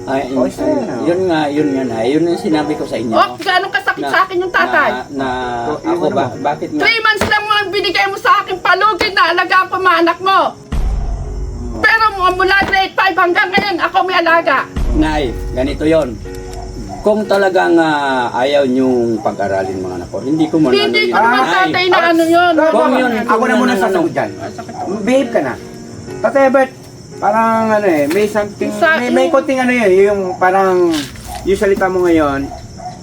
Ay, Oh, sir. yun nga na. Yun yung sinabi ko sa inyo. Oh, gano'ng kasakit sa akin yung tatay? Ako ba, bakit nga? 3 months lang mo ang binigay mo sa akin palugid na alagaan ko mga anak mo. Pero mula grade 5 hanggang ngayon, ako may alaga. Nay, ganito yon. Kung talagang ayaw niyong pag-aralin mga anak ko, hindi ko man Hindi ko naman tatay na ano yun. Kung yun, Ako na muna sasagot dyan. Behave ka na. Tatay Albert, parang ano may something, may konting ano yun, yung parang, yung salita mo ngayon,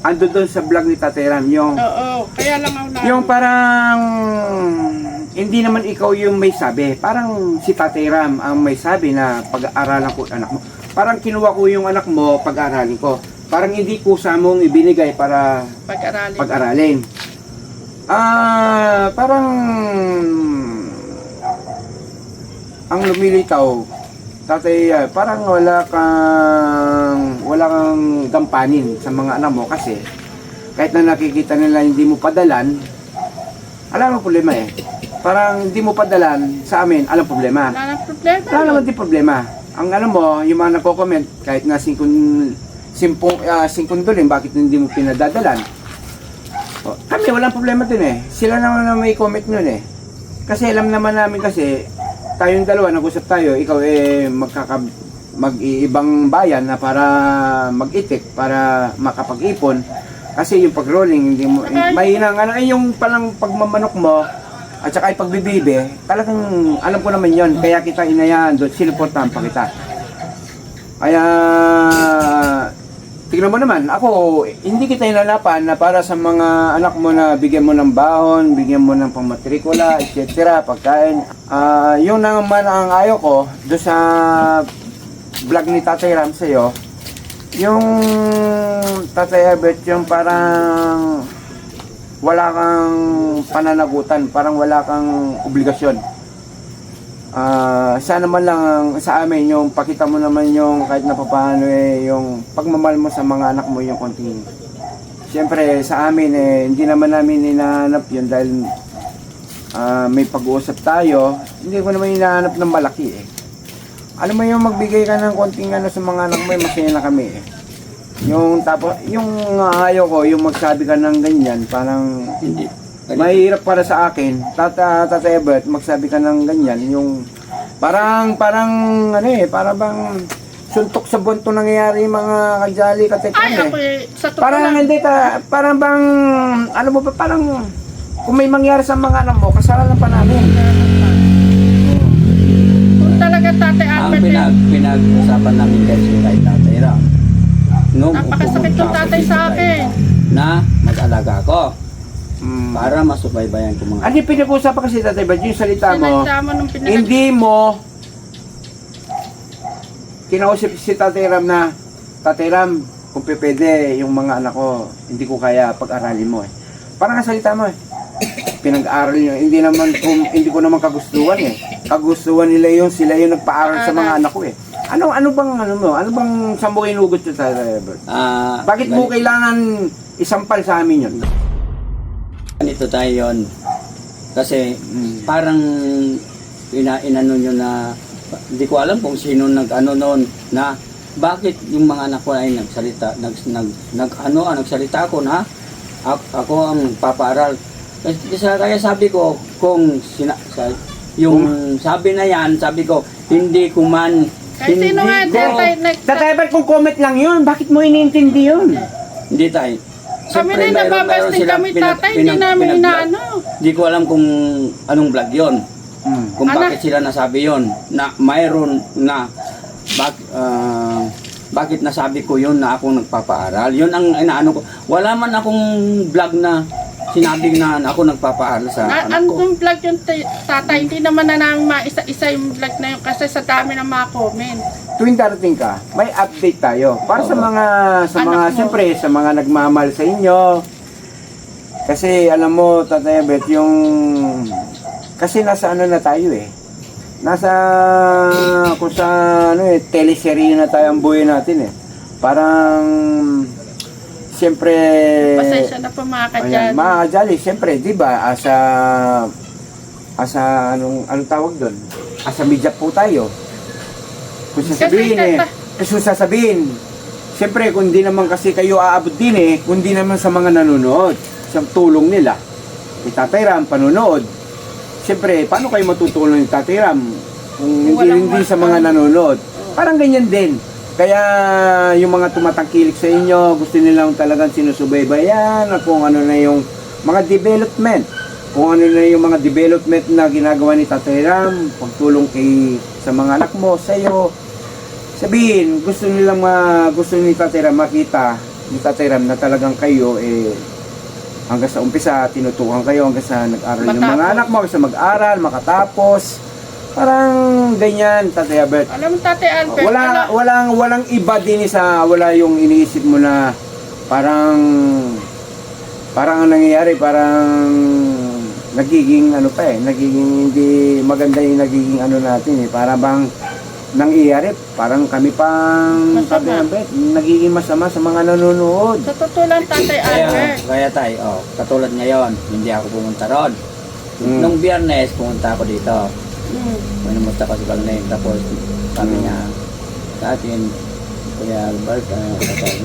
ando doon sa vlog ni Tatay Ram, yung, Oo, kaya lang ako yung parang, hindi naman ikaw yung may sabi, parang si Tatay Ram ang may sabi na pag-aaralan ko anak mo. Parang kinuha ko yung anak mo, pag-aaralin ko. Parang hindi kusa mong ibinigay para pag-aralin. Parang ang lumilitaw, tatay, parang wala kang gampanin sa mga anak mo kasi kahit na nakikita nila hindi mo padalan, alam mo problema eh. Parang hindi mo padalan sa amin, alam problema. Wala nang problema. Wala naman din problema. Ang alam mo, yung mga nagko-comment, kahit nga singkundulin, bakit hindi mo pinadadalan? O, kami, walang problema din eh. Sila naman na may comment nun eh. Kasi alam naman namin kasi, tayong dalawa, nag-usap tayo, ikaw mag-iibang bayan na para mag-itik, para makapag-ipon. Kasi yung pag-rolling, hindi mo, mahina nga na yung palang pagmamanok mo, at saka yung pagbibibe, talagang alam ko naman yon, kaya kita inayaan doon, sinuportahan pa kita. Kaya, tignan mo naman, ako, hindi kita inalapan na para sa mga anak mo na bigyan mo ng baon, bigyan mo ng pangmatrikula, etc., pagkain. Yun naman ang ayaw ko, doon sa vlog ni Tatay Ram sa'yo, yung Tatay Albert, yung parang wala kang pananagutan, parang wala kang obligasyon. Sana man lang sa amin yung pakita mo naman yung kahit na paano yung pagmamahal mo sa mga anak mo yung konting. Siyempre sa amin hindi naman namin hinahanap yun dahil may pag-uusap tayo, hindi ko naman hinahanap ng malaki eh. Alam mo yung magbigay ka ng konting ano sa mga anak mo, masaya na kami eh. Yung tapos yung ayaw ko yung magsabi ka ng ganyan, parang Hindi. mahirap para sa akin. Tatay Ebert, magsabi ka ng ganyan, yung parang ano eh, para bang suntok sa bunto nangyayari mga kajali katekram Ay, ako eh. sa totoo Parang lang. hindi ka, parang bang ano mo ba, parang kung may mangyari sa mga anak mo, kasalanan pa namin. Kung talaga tatay Ang Albert, pinag-usapan namin kasi kay Tatay Ram. Nung napakasakit ng tatay sa akin. Na mag-alaga ako Mm. para masubaybayan ko mga Ano yung pinag-uusapan kasi Tatay Ebert, yung salita mo, Sinadya mo nung hindi mo kinausap si Tatay Ram na, Tatay Ram, kung pwede yung mga anak ko, hindi ko kaya pag-aralin mo eh. Parang ang salita mo eh. Pinag-aaral nyo, hindi ko naman kagustuhan eh. Kagustuhan nila yung sila yung nagpa-aral sa mga anak ko eh. Ano bang saan mo kinugot yung Tatay Albert? Bakit mo kailangan isampal sa amin yun? Ganito tayo yun. Kasi parang inano nyo na hindi ko alam kung sino nag-ano noon na bakit yung mga anak ko ay nagsalita nagsalita ako na ako ang papaaral. Kaya sabi ko kung sabi na yan, sabi ko hindi ko man Kasi sino nga Tatay Albert, kung comment lang yun, bakit mo iniintindi yun? hindi tayo. kami Siyempre, na nababasting kami tatay, hindi namin inaano. Hindi ko alam kung anong vlog yon. Kung bakit sila nasabi yon na mayroon na bakit nasabi ko yon na ako nagpapaaral. Yun ang inaano ko. Wala man akong vlog na sinabi na ako nagpapaaral sa anak ko. Anong vlog yung tatay? Hindi naman na nang maisa-isa yung vlog na yun kasi sa dami ng mga comment. Tuwing darating ka, may update tayo. Para sa mga siyempre, sa mga nagmamahal sa inyo. Kasi alam mo, Tatay Albert, kasi nasa ano na tayo eh. Nasa kung sa teleserye na tayo ang buhay natin eh. Parang siyempre Pasensya na po mga kadyan. mga kajali, siyempre, 'di ba? Asa anong tawag doon? Asa media po tayo. Kung sasabihin Siyempre, kung di naman kasi kayo aabot din kundi naman sa mga nanonood, sa tulong nila. Ni Tatay Ram, panonood. Siyempre, paano kayo matutulong ni Tatay Ram kung hindi sa mga nanonood? Parang ganyan din. Kaya yung mga tumatangkilik sa inyo, gusto nilang talagang sinusubaybayan na kung ano na yung mga development. Kung ano na yung mga development na ginagawa ni Tatay Ram, pagtulong sa mga anak mo, sa iyo. Sabihin, gusto ni Tatay Ram makita ni Tatay Ram na talagang kayo hanggang sa umpisa tinutukan kayo hanggang sa nag-aral yung mga anak mo, hanggang sa mag-aral, makatapos. Parang ganyan, Tatay Albert. Alam mo, Tatay Albert, Walang iba din wala yung iniisip mo na parang ang nangyayari, parang nagiging nagiging hindi maganda yung nagiging natin para bang nangyayari, parang kami pang Tatay Albert, nagiging masama sa mga nanonood. sa totoo lang, Tatay Albert. Kaya tayo, katulad ngayon, hindi ako pumunta ron. Nung Biyernes, pumunta ako dito. Manumusta ko si Balneng. Tapos, sabi niya sa akin, Kuya Albert,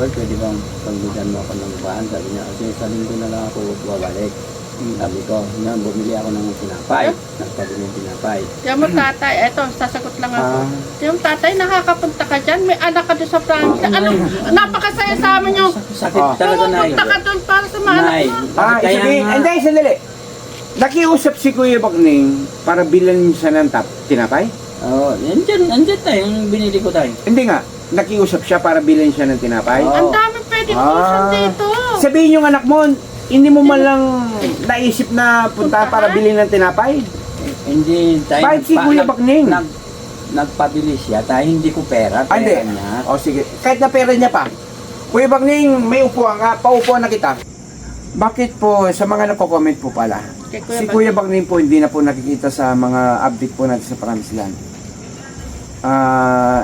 pwede bang pagbigan mo ako ng bahan? Sabi niya, kasi sa linggo na lang ako babalik. Sabi ko, bumili ako ng tinapay. Nagpabili ng tinapay. Yan mo, Tatay, eto, sasagot lang ako. Yung Tatay, nakakapunta ka dyan, may anak ka doon sa France. Napakasaya sa amin yung Sakit talaga, Nay. pumunta ka doon para sa mga anak mo. Hindi, sandali. Nakiusap si Kuya Bakning para bilan siya ng tinapay? Oo, andyan tayo, yung binili ko tayo. Hindi nga, nakiusap siya para bilan siya ng tinapay? Oo. Ang dami pwedeng usan dito. Sabihin yung anak mo, hindi mo man lang naisip na punta para bilhin ng tinapay? Hindi tayo. Bakit si Kuya Bakning? Nagpabili siya tayo, hindi ko pera. Hindi. Pera niya. O sige, kahit na pera niya pa. Kuya Bakning, may upuan nga, paupuan na kita. Bakit po, sa mga nagko-comment po pala, si Kuya Bakning po hindi na po nakikita sa mga update po natin sa Promised Land.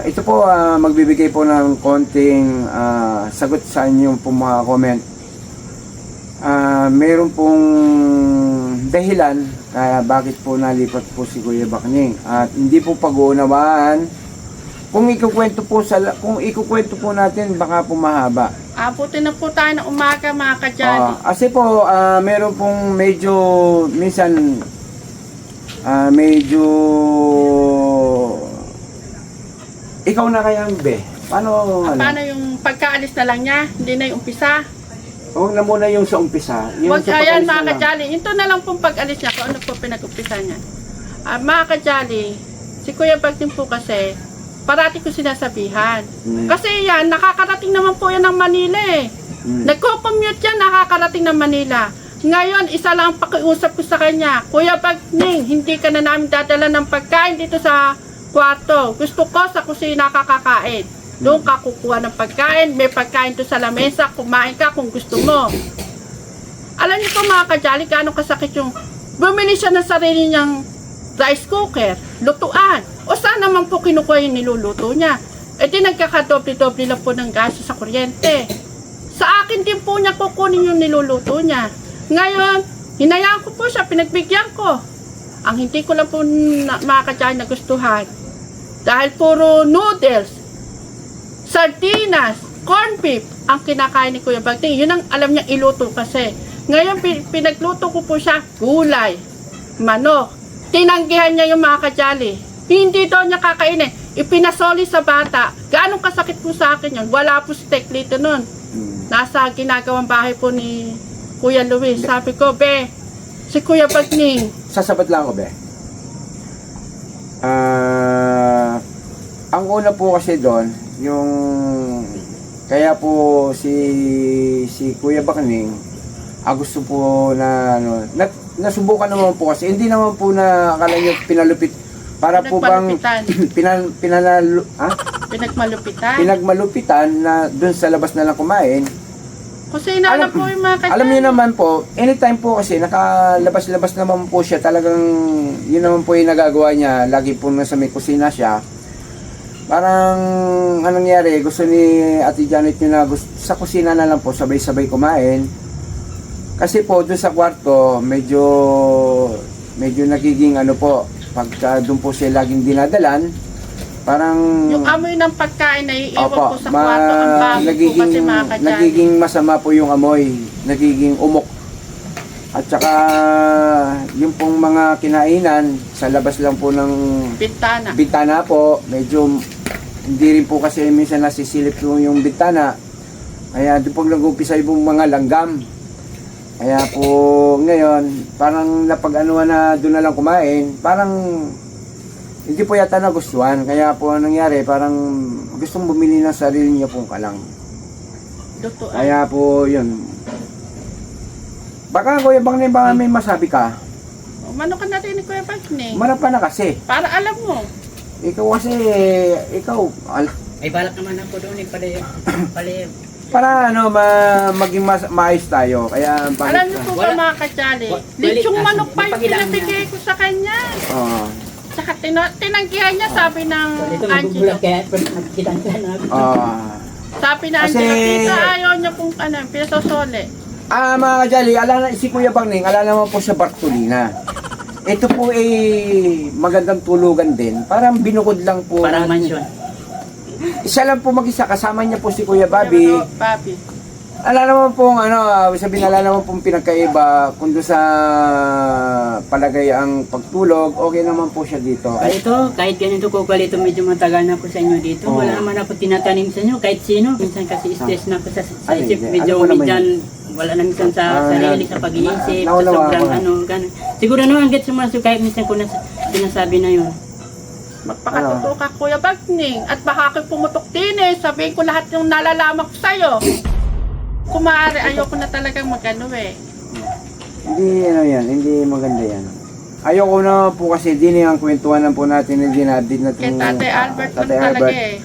Ito po, magbibigay po ng konting sagot sa inyong po mga comment. Meron pong dahilan kaya bakit po nalipat po si Kuya Bakning at hindi po pag-uunawaan. Kung ikukwento po natin baka po mahaba. Abutin na po tayo ng umaga, mga kadyali. Kasi po meron pong minsan ikaw na kaya be. Paano yung pagkaalis na lang niya? Hindi na yung umpisa? Huwag na muna yung sa umpisa. Yung Wag, sa ayan pag-alis mga na lang. kadyali, ito na lang pong pag-alis niya kung ano po pinag-umpisa niya. Mga kadyali, si Kuya Bagting po kasi, parati ko sinasabihan. Kasi yan, nakakarating naman po yan ng Manila Nagko-commute yan, nakakarating ng Manila. Ngayon, isa lang ang pakiusap ko sa kanya, Kuya Bagting, hindi ka na namin dadala ng pagkain dito sa kwarto. Gusto ko sa kusina kakakain. Doon ka kukuha ng pagkain, may pagkain to sa lamesa, kumain ka kung gusto mo. Alam niyo po mga kadyali, gaano kasakit yung bumili siya ng sarili niyang rice cooker, lutuan. O saan naman po kinukuha yung niluluto niya? E di nagkakadoble-doble lang po ng gas sa kuryente. Sa akin din po niya kukunin yung niluluto niya. Ngayon, hinayaan ko po siya, pinagbigyan ko. Ang hindi ko lang po mga kadyali nagustuhan, dahil puro noodles, sardinas, corn beef ang kinakain ni Kuya Bagting. Yun ang alam niya iluto kasi. Ngayon, pinagluto ko po siya, gulay, manok. Tinanggihan niya yung mga kadyali. Hindi daw niya kakainin. Ipinasoli sa bata. Gaano kasakit po sa akin yun? Wala po steak dito nun. Nasa ginagawang bahay po ni Kuya Luis. Sabi ko, be, si Kuya Bagting. Sasabat lang ako, be. Ang una po kasi doon, yung kaya po si Kuya Bakning, gusto po na nasubukan naman po kasi hindi naman po na akala niyo pinalupit para po bang pinagmalupitan na doon sa labas na lang kumain. Kasi inaanap po yung mga kadyali. Alam niyo naman po, anytime po kasi nakalabas-labas naman po siya, talagang yun naman po yung nagagawa niya, lagi po nasa may kusina siya. Parang anong nangyari, gusto ni Ate Janet nyo na sa kusina na lang po sabay-sabay kumain. Kasi po doon sa kwarto medyo nagiging pagka doon po siya laging dinadalan, Parang Yung amoy ng pagkain na iiwan Opo, po sa kwarto, ang bago po kasi mga kadyali. nagiging masama po yung amoy, nagiging umok. At saka yung pong mga kinainan sa labas lang po ng Bintana. bintana po, medyo hindi rin po kasi minsan nasisilip yung bintana. Kaya doon po nag-umpisa yung mga langgam. Kaya po ngayon, parang napag-anuhan na doon na lang kumain, parang hindi po yata nagustuhan. Kaya po anong nangyari, parang gustong bumili ng sarili niya pong kalang. Lutuan. Kaya po yun. Baka Kuya Bagning, baka may masabi ka. Umano ka natin ni Kuya Bagning. Marap ka na kasi. Para alam mo. Ikaw kasi, May balak naman ako doon eh, pala para ano, maging maayos tayo. Kaya, Alam niyo po ba Wala. mga kadyali? Wala. Lechong manok pa yung Pagilaan niya. pinabigay ko sa kanya. Oo. Tsaka tinanggihan niya, sabi ng Ito Angelo. magbubulag kaya nakikita ka na. Sabi na Kasi- Angelo, tita, ayaw niya pong pinasosole. Mga kajali, si Kuya Bagning, ala naman po sa Bartolina. Ito po magandang tulugan din. Parang binukod lang po. Parang mansyon. Isa lang po mag-isa, kasama niya po si Kuya Bobby. Bobby. Ala naman pong sabihin ala naman pong pinagkaiba kung doon sa palagay ang pagtulog, okay naman po siya dito. Kaya ito, kahit ganito ko kalito, medyo matagal na ako sa inyo dito. Oo. Wala naman ako tinatanim sa inyo, kahit sino. Minsan kasi stress na ako sa Ay, isip. hindi. Medyo Ano po naman minsan, wala na minsan sa sarili, sa pag-iisip, sa naunawa sobrang ko. ganun. Siguro naman, get sumaso, kahit minsan ko na sinasabi na yun. Magpakatuto ka, Kuya Bagning. At baka ako'y pumutok din sabihin ko lahat yung nalalaman ko sa'yo. Kung maaari, ayoko na talagang magano Hindi maganda yan. Ayoko na po kasi din ang kwentuhan lang po natin na dinadid na Kay Tatay Albert lang Tatay talaga Albert.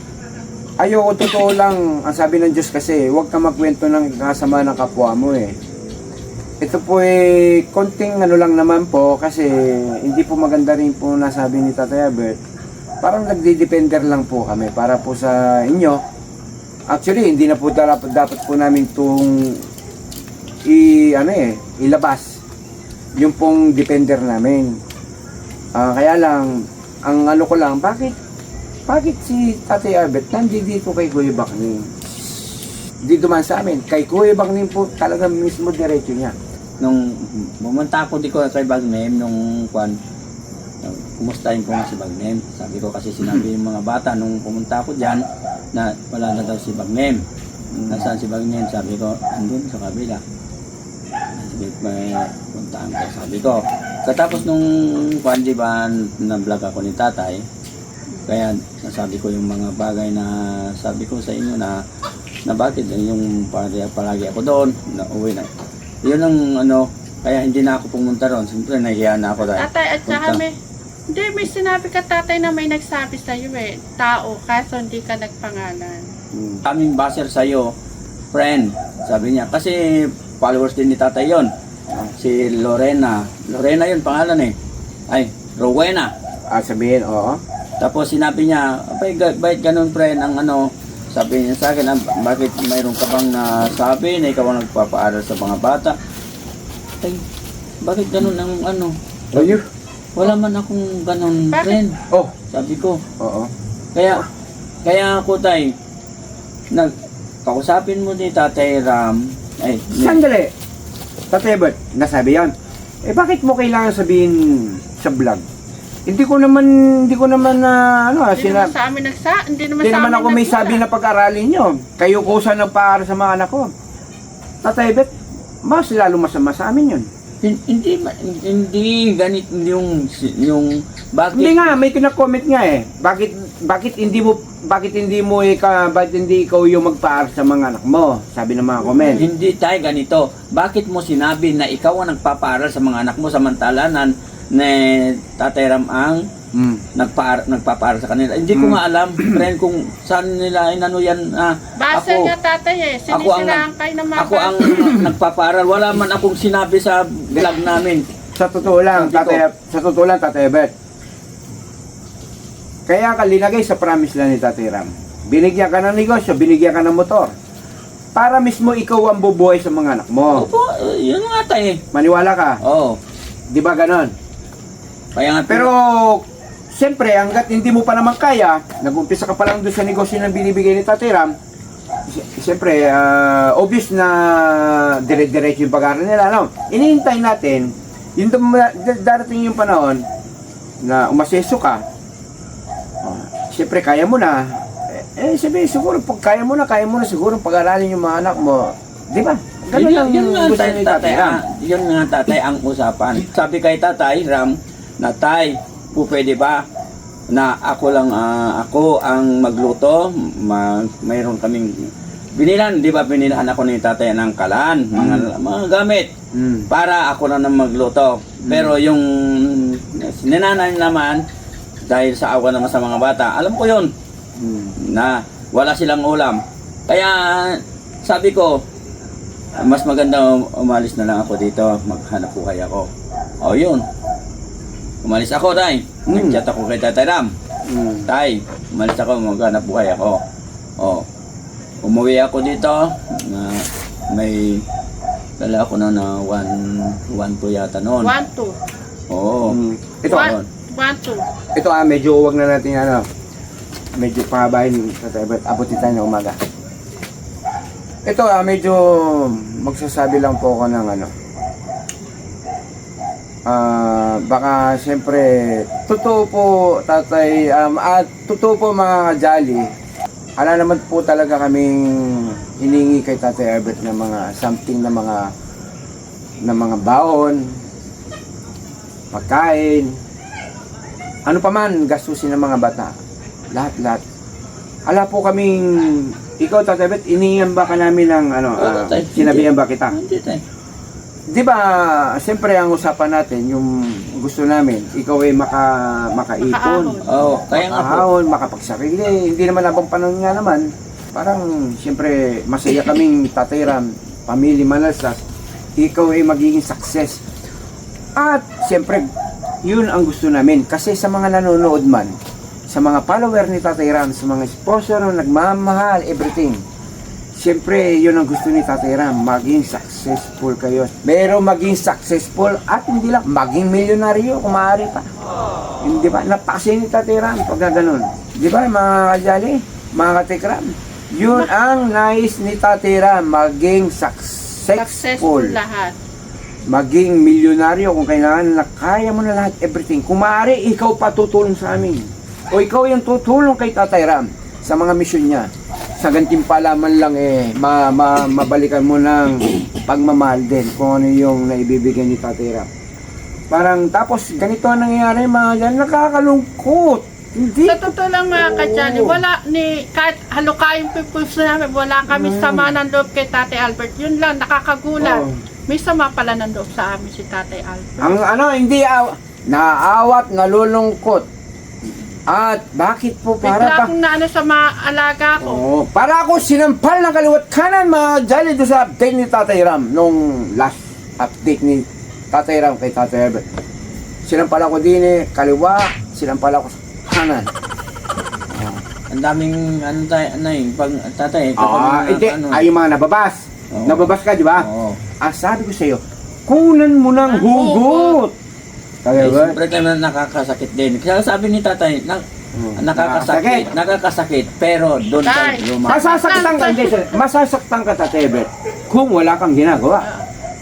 Ayoko, totoo lang. Ang sabi ng Diyos kasi, huwag ka magkwento ng kasama ng kapwa mo eh. Ito po konting lang naman po kasi hindi po maganda rin po nasabi ni Tatay Albert. Parang nagdi-depender lang po kami para po sa inyo. Actually, hindi na po dapat po namin itong ilabas yung pong depender namin. Kaya lang, ang ko lang, bakit si Tatay Albert nandito kay Kuya Bagning? Dito man sa amin, kay Kuya Bagning po talaga mismo diretso niya. Nung pumunta ako di ko kay Bagnem, kumustahin ko nga si Bagnem. Sabi ko kasi sinabi yung mga bata nung pumunta ako dyan na wala na daw si Bagnem. Nasaan si Bagnem? Sabi ko, andun sa kabila. Sige, may puntaan ko. Sabi ko. Katapos nung di ba, na-vlog ako ni tatay, kaya nasabi ko yung mga bagay na sabi ko sa inyo na bakit yung palagi ako doon, na uwi na. Yun ang kaya hindi na ako pumunta roon. Siyempre, nahiya na ako dahil. Tatay, at saka may sinabi ka tatay na may nagsabi sa'yo tao, kaso hindi ka nagpangalan. Kaming baser sa'yo, friend, sabi niya. Kasi followers din ni tatay yon. Si Lorena. Lorena yun, pangalan Ay, Rowena. Sabihin, oo. Tapos sinabi niya, bakit ganun friend ang sabi niya sa akin, bakit mayroon ka bang nasabi na ikaw ang nagpapaaral sa mga bata? Ay, bakit ganun ang Ayun. Wala man akong ganun Bakit? friend. Oh, Sabi ko, oo. kaya ako kausapin mo ni Tatay Ram, Sandali. Tatay Albert, nasabi yan. Bakit mo kailangan sabihin sa vlog? Hindi ko naman Hindi naman sa amin hindi naman Hindi sa naman amin ako may sabi na pag-aralin nyo. Kayo kusa nagpaaral sa mga anak ko. Tatay Albert, mas lalo masama sa amin yun. hindi ganit yung bakit Hindi nga, may kina-comment nga Bakit hindi ikaw yung magpaaral sa mga anak mo? Sabi ng mga comment. hindi tayo ganito. Bakit mo sinabi na ikaw ang nagpapaaral sa mga anak mo samantala na Tatay Ram ang nagpapaaral sa kanila? Hindi ko nga alam, friend, kung saan nila yan. Base nga tatay sinisilaan kayo ng mga Ako ang nagpapaaral. Wala man akong sinabi sa vlog namin. Sa totoo lang, Tatay Albert. Kaya ka linagay sa promise lang ni Tatay Ram. Binigyan ka ng negosyo, binigyan ka ng motor. Para mismo ikaw ang bubuhay sa mga anak mo. Opo, yun nga tayo. Maniwala ka? Oo. Di ba ganon? Kaya nga, Pero siyempre, hanggat hindi mo pa naman kaya, nag-umpisa ka pa lang doon sa negosyo na binibigay ni Tatay Ram, siyempre, obvious na dire-diretso yung pag-aaral nila, no? Inihintay natin, yung darating yung panahon na umaseso ka, siyempre, kaya mo na, siyempre, siguro, pag kaya mo na siguro pag-aralin yung mga anak mo, di ba? Ganun lang Yun nga, gusto ni Tatay Ram. yun nga tatay ang usapan. Sabi kay Tatay Ram na tay, pwede ba na ako lang ako ang magluto, mayroon kaming binilan, di ba binilan ako ni Tatay ng kalan, mga gamit para ako lang nang magluto. Pero yung sinanay naman dahil sa awa naman sa mga bata, alam ko yun na wala silang ulam. Kaya sabi ko, mas maganda umalis na lang ako dito, maghanap buhay ako. O yun. Umalis ako, tay. Nag-chat ako kay Tatay Ram. Tay, umalis ako, maghanap buhay ako. O, umuwi ako dito, na may dala ako na 1-2 yata noon. 1-2. Oo. Ito, 1-2. ito medyo wag na natin medyo pahabahin abutin tayo na umaga. Ito medyo magsasabi lang po ako ng baka siyempre totoo po tatay at totoo po mga Jolly, ala naman po talaga kaming hiningi kay Tatay Albert ng mga something na mga baon, pagkain, ano pa man gastusin ng mga bata, lahat. Ala po kaming, ikaw Tatay Bet, iniyan ba ka namin ng sinabihan ba kita? Hindi tay. Di ba, siyempre ang usapan natin, yung gusto namin, ikaw ay makaipon, Oo, kaya nga po. makahawon, makapagsarili, hindi naman abang panahon nga naman, parang siyempre masaya kaming Tatay Ram, Pamilya Manalastas, ikaw ay magiging success. At siyempre, yun ang gusto namin, kasi sa mga nanonood man, sa mga follower ni Tatay Ram, sa mga sponsor na nagmamahal, everything. Siyempre, yun ang gusto ni Tatay Ram, maging successful kayo. Pero maging successful at hindi lang, maging milyonaryo kung maaari pa. Hindi ba? Napakasya ni Tatay Ram pag ganun. Di ba, mga Kajali, mga Katikram? Yun ang nais ni Tatay Ram, maging successful. Lahat. Maging milyonaryo kung kailangan na kaya mo na lahat, everything. Kung maaari, ikaw pa tutulong sa amin. O ikaw yung tutulong kay Tatay Ram sa mga misyon niya. Sa gantimpala man lang mabalikan mo ng pagmamahal din kung ano yung naibibigay ni Tatay Ram. Parang tapos ganito ang nangyayari mga dyan, nakakalungkot. Hindi. Sa totoo lang mga Kajali, wala kahit halukayong peoples namin, wala kami sama ng loob kay Tatay Albert. Yun lang, nakakagulat. May sama pala ng loob sa amin si Tatay Albert. Ang hindi naawat, nalulungkot. At bakit po para Bigla akong naano sa mga alaga ko. Para ako sinampal ng kaliwat kanan mga Jolly doon sa update ni Tatay Ram nung last update ni Tatay Ram kay Tatay Albert. Sinampal ako din kaliwa, sinampal ako sa kanan. Ang daming pag tatay. Hindi, yung mga nababas. Oo. Nababas ka, di ba? Oo. Sabi ko sa iyo, kunan mo ng hugot. Eh, siyempre naman nakakasakit din. Kaya sabi ni tatay, nakakasakit, pero doon Tay, tayo Masasaktan ka, Tatay Albert, kung wala kang ginagawa.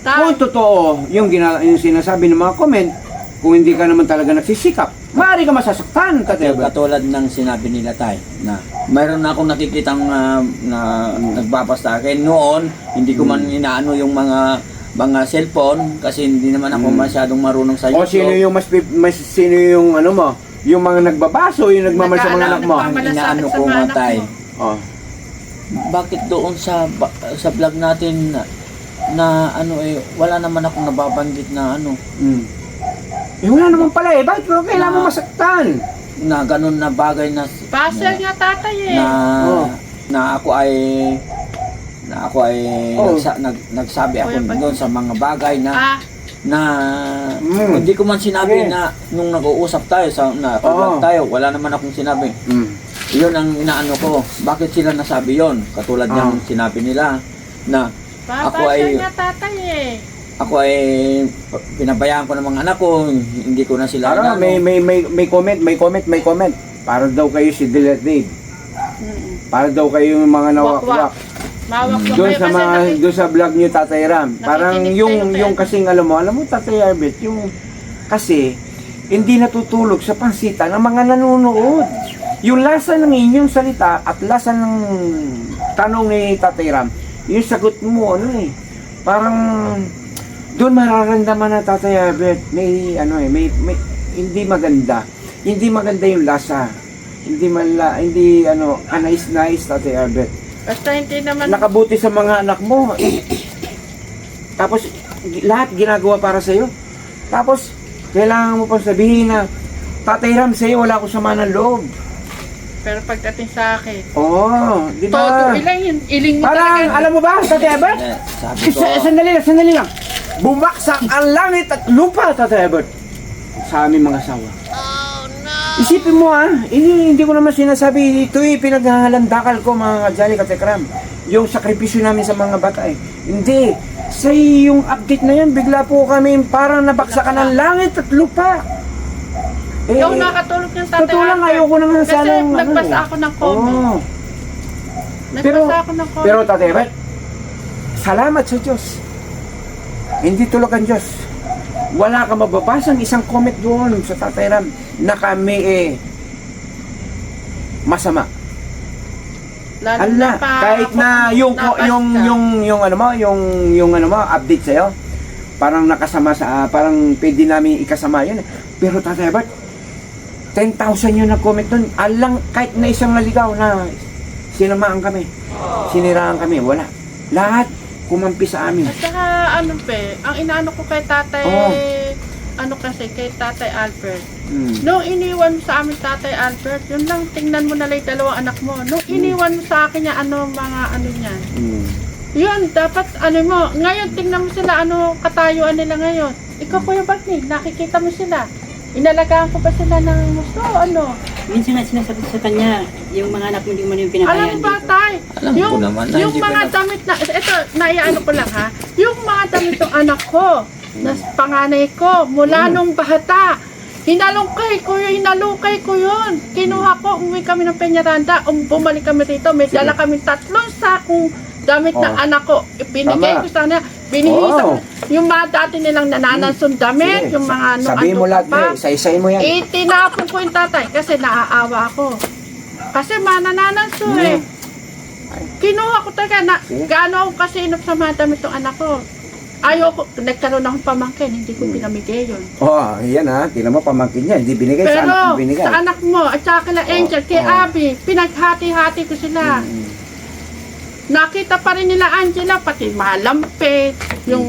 Kung Tay, totoo yung sinasabi ng mga comment, kung hindi ka naman talaga nagsisikap, maaari ka masasaktan, Tatay Albert. Katulad ng sinabi nila tay, na mayroon na akong nakikitang na nagbabas sa akin noon, hindi ko man inaano yung mga cellphone kasi hindi naman ako masyadong marunong sa O sino yung sino yung mo, yung mga nagbabaso, yung nagmamahal sa mga anak mo. Inaano ko nga tay. Oh. Bakit doon sa vlog natin na wala naman akong nababanggit na Wala naman pala bakit ko kailangan mo masaktan? na ganun na bagay na basel nga tatay na ako ay nagsabi ako doon sa mga bagay na hindi ko man sinabi na nung nag-uusap tayo tayo, wala naman akong sinabi. Yun ang inaano ko. Bakit sila nasabi yon? Katulad ng sinabi nila na ako ay nga tatay ako ay pinabayaan ko ng mga anak ko, hindi ko na sila Para may comment. Para daw kayo si Dave. Para daw kayo yung mga nawak-wak. Mawak ko Doon kayo sa kasi mga doon sa vlog niyo Tatay Ram. Parang Nakikinig yung kayo, yung kaya- kasing alam mo Tatay Arbet, yung kasi hindi natutulog sa pansitan ng mga nanonood. Yung lasa ng inyong salita at lasa ng tanong ni Tatay Ram, yung sagot mo parang doon mararamdaman na Tatay Arbet, may hindi maganda. Hindi maganda yung lasa. Hindi kanais-nais Tatay Arbet. basta hindi naman Nakabuti sa mga anak mo. Tapos lahat ginagawa para sa iyo. Tapos kailangan mo pang sabihin na Tatay Ram, sa iyo wala akong sama ng loob. pero pagdating sa akin Oo, di ba? todo iling mo Parang talaga. alam mo ba, Tatay Albert? Sabi ko, Sandali lang. Bumaksak ang langit at lupa, Tatay Albert, sa aming mga asawa. Isipin mo hindi ko naman sinasabi, ito'y pinaghahalandakal ko mga Jolly Katekram. Yung sakripisyo namin sa mga bata Hindi. Sa yung update na yan, bigla po kami parang nabaksakan ng langit at lupa. Yung nakatulog ng Tatay totoo lang, Albert. ayoko naman Kasi sanang, nagbasa ako ng comment. Oo. Nagbasa ako ng comment. Pero Tatay Albert, salamat sa Diyos. Hindi tulog ang Diyos. Wala ka mababasang isang comment doon sa Tatay Ram na kami masama. Lalo Allah, pa kahit ako na yung nabasta. yung update sa'yo, parang nakasama sa parang pwede namin ikasama yun. Pero Tatay Albert, 10,000 yun nag-comment doon. Alang kahit na isang naligaw na sinamaan kami, siniraan kami, wala. Lahat kumampi sa amin. At saka ang inaano ko kay Tatay, kay Tatay Albert. Nung iniwan mo sa amin Tatay Albert, yun lang, tingnan mo na lang yung dalawang anak mo. Nung iniwan mo sa akin niya, niyan. Yun, dapat, ngayon tingnan mo sila, katayuan nila ngayon. Ikaw Kuya Bagni, nakikita mo sila. Inalagaan ko ba sila ng gusto, Minsan nga sinasabi sa kanya, yung mga anak mo hindi mo na yung Alam pinabayaan mo ba, dito. Tay? Alam ko naman na yung hindi mga damit na, ito, naiano ko lang ha, yung mga damit ng anak ko, na panganay ko, mula nung bata, hinalungkay ko yun. Kinuha ko, umuwi kami ng Peñaranda, bumalik kami rito, may dala kami 3 sakong damit ng anak ko. Ibinigay Tama. ko sa kanila, binihisa ko. Yung mga dati nilang nananansong damit, yung mga sabihin mo lahat, isa-isahin mo yan. Itinapon ko yung tatay kasi naaawa ako. Kasi mananananso Kinuha ko talaga gaano ako kasi inop sa mga damit ng anak ko. Ayoko, nagkaroon akong pamangkin, hindi ko pinamigay yun. Yan tingnan mo pamangkin niya, hindi binigay sa Pero anak mo binigay. sa anak mo, at saka kila Angel, kay Abby, pinaghati-hati ko sila. Nakita pa rin nila Angela, pati malampit, yung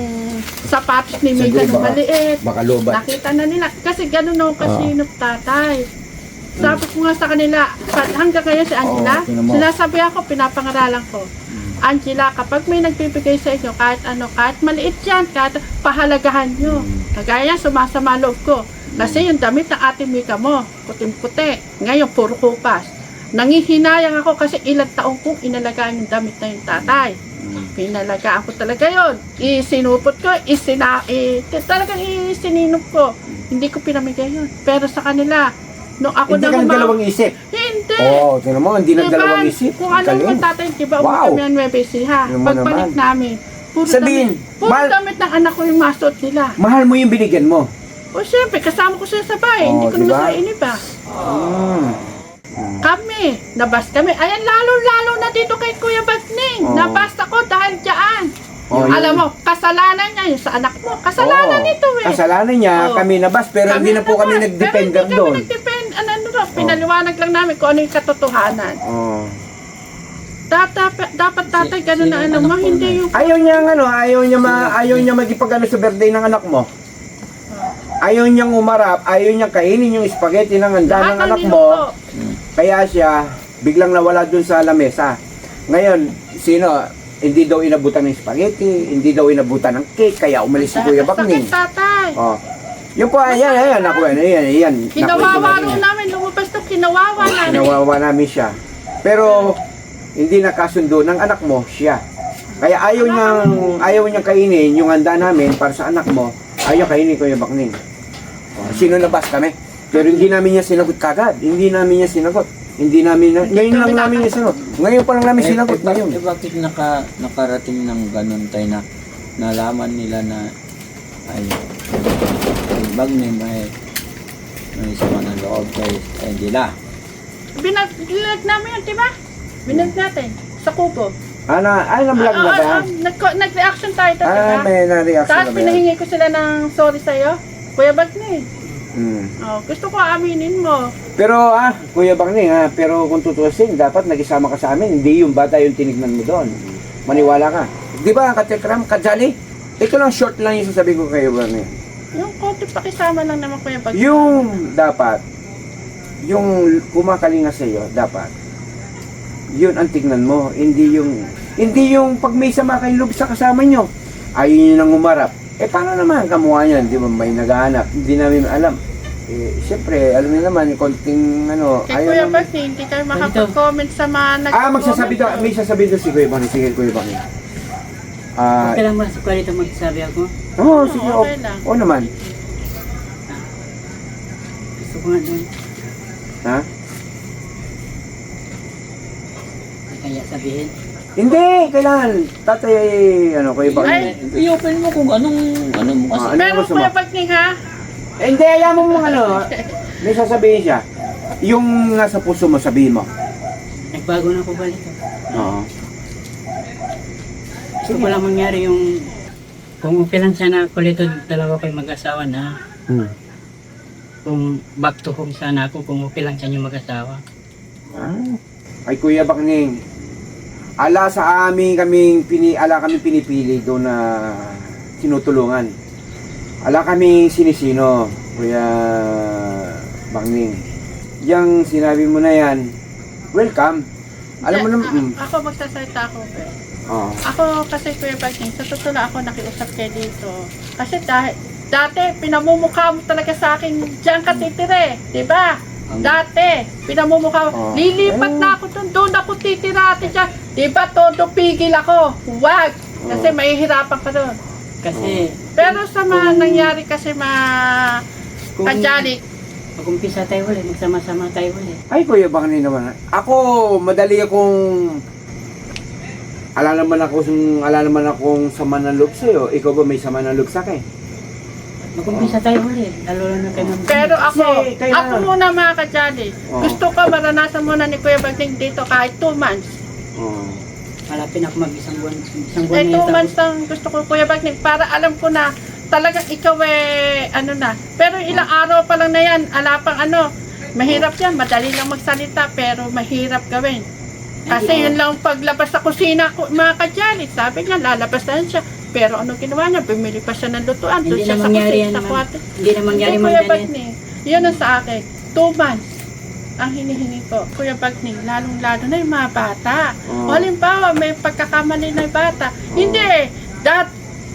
sapatos ni Megan na maliit. Baka lobat. Nakita na nila. Kasi gano'n ako kasi inop tatay. Sabi ko nga sa kanila, hanggang ngayon si Angela, tingnan mo. sinasabi ako, pinapangaralan ko. Angela, kapag may nagbibigay sa inyo, kahit maliit yan, kahit pahalagahan nyo. Kagaya, sumasama loob ko. Kasi yung damit ng ate Mika mo, puting-puti. Ngayon, puro kupas. Nangihinayang ako kasi ilang taong kong inalagaan yung damit na yung tatay. Pinalagaan ko talaga yun. Isinupot ko, talagang isininop ko. Hindi ko pinamigay yun. Pero sa kanila, nung ako Hindi ka nagdalawang isip. Hindi. Tingnan mo, hindi nagdalawang isip. Kung alam mo tatay, diba, Wow. kami ang Nueva Ecija. Yun mo Pagbalik naman. namin, puro Sabihin, damit ng anak ko yung masuot nila. Mahal mo yung binigyan mo. O syempre, kasama ko sila sa bahay. Hindi ko diba? naman sila iniba. Kami, nabas kami. Ayan, lalo na dito kay Kuya Bagning. Nabas ako dahil dyan. Alam mo, kasalanan niya yung sa anak mo. Kasalanan nito Kasalanan niya, kami nabas, pero hindi na po kami nag-depender doon. Pero hindi kami nag-depend. Pinaliwanag lang namin kung ano yung katotohanan. Dapat tatay, gano'n na mo, hindi yung... Ayaw niya magipag-ano sa birthday ng anak mo. Ayaw niyang umarap, ayaw niyang kainin yung spaghetti ng handa ng anak mo. Kaya siya, biglang nawala dun sa lamesa. Ngayon, hindi daw inabutan ng spaghetti, hindi daw inabutan ng cake, kaya umalis si Kuya Bagning. Sakit tatay. Yung po, ayan, Kinawawa namin, lumabas to, kinawawa namin. Kinawawa namin siya. Pero, hindi nakasundo ng anak mo, siya. Kaya ayaw niyang kainin yung handa namin para sa anak mo. Ayaw kainin Kuya Bakning. Sinunabas kami. Pero hindi namin niya sinagot kagad. Hindi namin niya sinagot. Ngayon lang namin niya sinagot. Ngayon pa lang namin sinagot ngayon. Bakit nakarating ng ganun tayo na nalaman nila na ay Bagning may sama ng loob kay Dila. Binag namin yan, diba? Binag natin sa kubo. Nag-vlog na ba? Nag-reaction tayo to, diba? May na-reaction Tapos na ba yan? pinahingi ko sila ng sorry sa'yo. Kuya Bagning. Hmm. Oh, gusto ko aminin mo. Pero Kuya Bakning pero kung tutusin, dapat nagisama ka sa amin. Hindi yung bata yung tinignan mo doon. Maniwala ka. Di ba, Katekram, Kajali? Ito lang, short lang yung sasabihin ko kayo, Bakning. Yung konti pakisama lang naman Kuya Bagning. Yung dapat, yung kumakalinga sa iyo, dapat, yun ang tignan mo. Hindi yung pag may sama kayong loob sa kasama nyo, ayaw nyo nang umarap. Paano naman kamukha yan? Di ba may naghahanap? Hindi namin alam. Siyempre, alam niyo naman, yung konting Kay Kuya Bagning, hindi kayo makapag-comment sa mga nag-comment. magsasabi daw, may sasabihin daw si Kuya Bakning. Sige, Kuya Bakning. Okay lang ba sa kwalito magsasabi ako? Sige, okay lang. Oo naman. Gusto ko nga doon. Ha? Kaya sabihin. Hindi, kailangan. Tatay, Kuya Bakning. I-open mo kung anong mo kasi. Ano Meron gusto mo? Kuya Bagning ha? Hindi, alam mo may sasabihin siya. Yung nasa puso mo, sabihin mo. Nagbago na ako balik. Oo. Gusto ko lang mangyari yung kung okay lang sana kulito dalawa kayo mag-asawa na. Kung back to home sana ako, kung okay lang sa inyo mag-asawa. Ay Kuya Bakning, ala kaming pinipili doon na tinutulungan. Ala kaming sinisino, Kuya Bakning. Yang sinabi mo na yan, welcome. Alam mo naman, Ako magsasalita ako, Kuya. Oo. Ako kasi Kuya Bagning, sa totoo lang ako nakiusap kayo dito. Kasi dati pinamumukha mo talaga sa akin diyan ka titire, 'di ba? Dati pinamumukha mo. Lilipat na ako doon ako titira ate diyan. 'Di ba todo pigil ako. Wag kasi mahihirapan ka doon. Kasi Pero sa mga nangyari kasi Kajali, mag-umpisa tayo ulit, magsama-sama tayo ulit. Ay Kuya Bakning naman. Ako, madali akong ala naman akong sama ng loob sa'yo. Ikaw ba may sama ng loob sa akin? Mag-umpisa tayo ulit, lalo na kayo ng... pero ako Kasi muna mga Kajali. Gusto ko maranasan muna ni Kuya Bagning dito kahit 2 months. Malapit na ako mag-isang buwan. Isang Eh, buwan 2 na months lang gusto ko Kuya Bagning para alam ko na talagang ikaw na. Pero ilang araw pa lang na yan, mahirap yan, madali lang magsalita pero mahirap gawin. Kasi yun lang paglabas sa kusina mga Kajali, sabi niya lalabas na yan siya. Pero ano ginawa niya, bumili pa siya ng lutuan, doon Hindi siya na sa mangyari kusina, yan, sa ma'am. kwarto. Hindi na mangyari, Kuya Ma'am Janet. Bagning, yun ang sa akin, 2 months ang hinihingi ko. Kuya Bagning, lalong-lalo na yung mga bata. O halimbawa, may pagkakamali na yung bata. Hindi,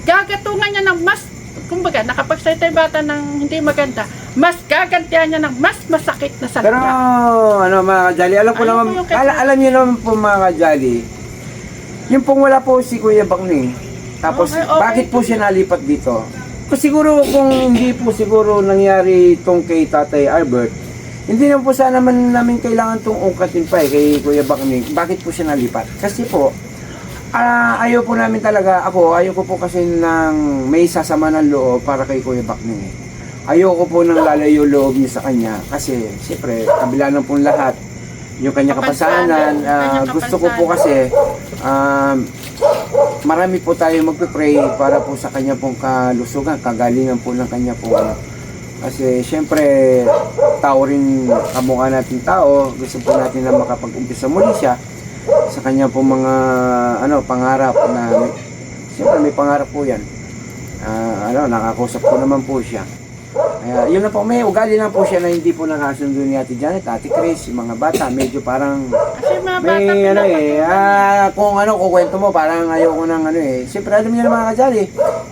gagatungan niya ng mas, kumbaga, nakapagsalita yung bata ng hindi maganda, mas gagantihan niya ng mas masakit na salita. Pero mga Kajali, alam ko Ano naman, po yung kay- alam niyo naman po mga Kajali, yung pong wala po si Kuya Bakning, tapos Okay. bakit po siya nalipat dito? Siguro kung hindi po siguro nangyari itong kay Tatay Albert, hindi na po sana namin kailangan itong ungkatin pa kay Kuya Bakning. Bakit po siya nalipat? Kasi po, ayaw po namin talaga, ayaw ko po kasi ng may sasama ng loob para kay Kuya Bakning. Ayoko po nang lalayo loob niya sa kanya kasi siyempre kabila ng pong lahat yung kanya kapasanan. Gusto ko po kasi marami po tayo magpe-pray para po sa kanya pong kalusugan, kagalingan po ng kanya po. Kasi siyempre tao rin, kamukha natin tao, gusto po natin na makapag-umpisa muli siya sa kanya po mga pangarap na siyempre may pangarap po yan. Nakakausap ko naman po siya. Yun na po, may ugali lang po siya na hindi po nakasundo ni Ate Janet, Ate Chris, yung mga bata, medyo parang Kasi mga bata, may kung kukwento mo, parang ayaw ko ng siyempre alam niyo na mga Kajali,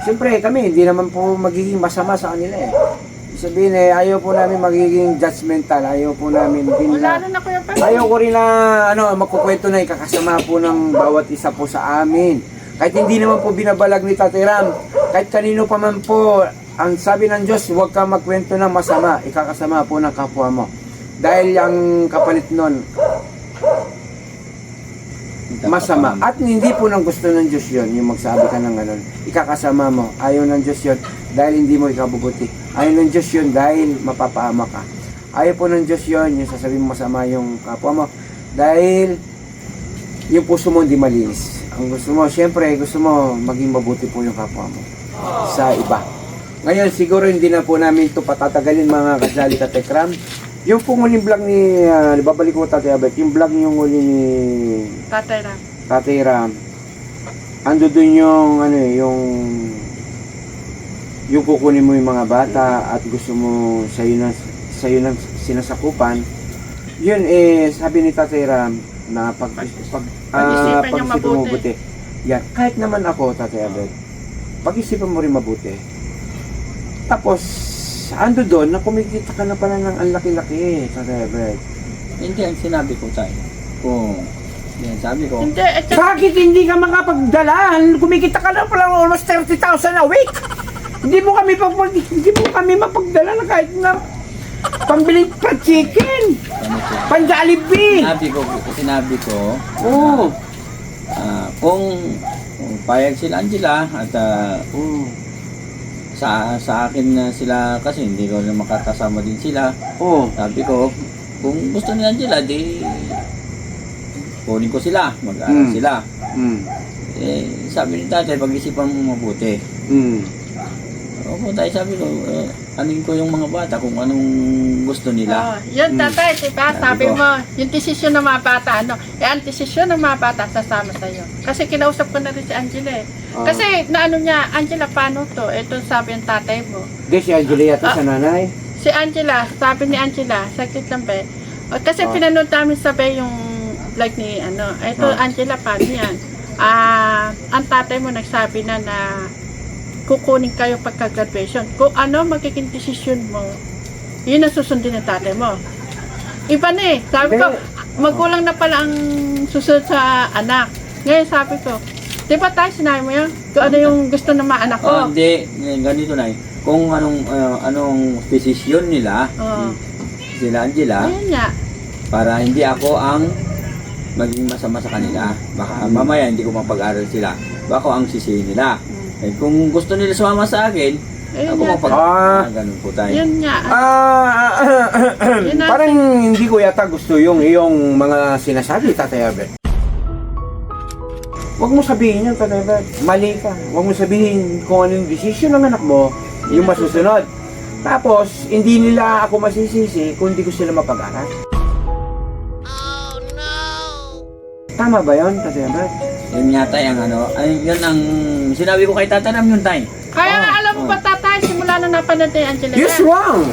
siyempre kami, hindi naman po magiging masama sa kanila Sabihin ayaw po namin magiging judgmental, ayaw po namin din lalo na Kuya Bagning. ayaw ko rin na magkukwento na ikakasama po ng bawat isa po sa amin. Kahit hindi naman po binabalag ni Tatay Ram, kahit kanino pa man po, ang sabi ng Diyos, huwag ka magkwento ng masama, ikakasama po ng kapwa mo. Dahil ang kapalit nun, masama. At hindi po nang gusto ng Diyos yun, yung magsabi ka ng ganun. Ikakasama mo. Ayaw ng Diyos yun dahil hindi mo ikabubuti. Ayaw ng Diyos yun dahil mapapahama ka. Ayaw po ng Diyos yun, yung sasabihin mo masama yung kapwa mo. Dahil yung puso mo hindi malinis. Ang gusto mo, syempre, gusto mo maging mabuti po yung kapwa mo sa iba. Ngayon, siguro hindi na po namin ito patatagalin mga kasali katekram. Yung pong huling vlog ni, babalik ko Tatay Abet, yung vlog yung huli ni Tatay Ram. Tatay Ram, ando dun yung, ano yung kukunin mo yung mga bata at gusto mo sa'yo ng sinasakupan, yun sabi ni Tatay Ram, na Pag-isipan niyang pag-isipan mo mabuti. Yan, kahit naman ako, Tatay Abet, pag-isipan mo rin mabuti. Tapos, ando doon na kumikita ka na pala ng ang laki-laki, Tatay Abet. Hindi ang sinabi ko tayo. Kung yan sabi ko, Hindi, Bakit hindi ka makapagdala? Kumikita ka na pala almost 30,000 a week. Hindi mo kami mapagdala na kahit na pambili pa chicken, pan-Jollibee. sinabi ko, Oo. kung payag sila Angela at sa akin na sila kasi hindi ko na makakasama din sila. Oo. Sabi ko, kung gusto ni Angela, di kunin ko sila, mag-aaral sila. Sabi ni tatay, pag-isipan mo mabuti. Opo tayo, sabi ko, anin ko yung mga bata kung anong gusto nila. yun tatay, diba? Sabi ko. mo, yung desisyon ng mga bata, ang desisyon ng mga bata sasama sa'yo. Kasi kinausap ko na rin si Angela eh. Kasi naano niya, Angela, paano to? Ito sabi ng tatay mo. Di si Angela yata sa nanay. Si Angela, sabi ni Angela, sakit lang ba? Kasi pinanood namin sabi yung vlog ni ito Angela, paano yan? Ang tatay mo nagsabi na kukunin kayo pagka-graduation. Kung ano magiging desisyon mo, yun ang susundin ng tatay mo. Iba na eh. Sabi ko, magulang na pala ang susunod sa anak. Ngayon sabi ko, di ba tayo sinabi mo yun? Kung ano yung gusto ng mga anak ko. Hindi, ganito na kung anong desisyon nila, sila Angela, Ayun nga. para hindi ako ang maging masama sa kanila. Baka mamaya hindi ko mapag-aral sila. Baka ako ang sisihin nila. Kung gusto nila sumama sa akin, Ayun ako nga. ganun po tayo. Yun nga. Yun natin. Parang hindi ko yata gusto yung iyong mga sinasabi, Tatay Abet. Huwag mo sabihin yun, Tatay Abet. Mali ka. Huwag mo sabihin kung ano yung decision ng anak mo, yung masusunod. Tapos, hindi nila ako masisisi kung hindi ko sila mapag-aral. Tama ba yun, Tatay Abet? Yun nga tayo yun ang sinabi ko kay Tata Ram yun tayo. Kaya alam mo ba tatay, simula na napanood ni Angela Yes, yan. wrong!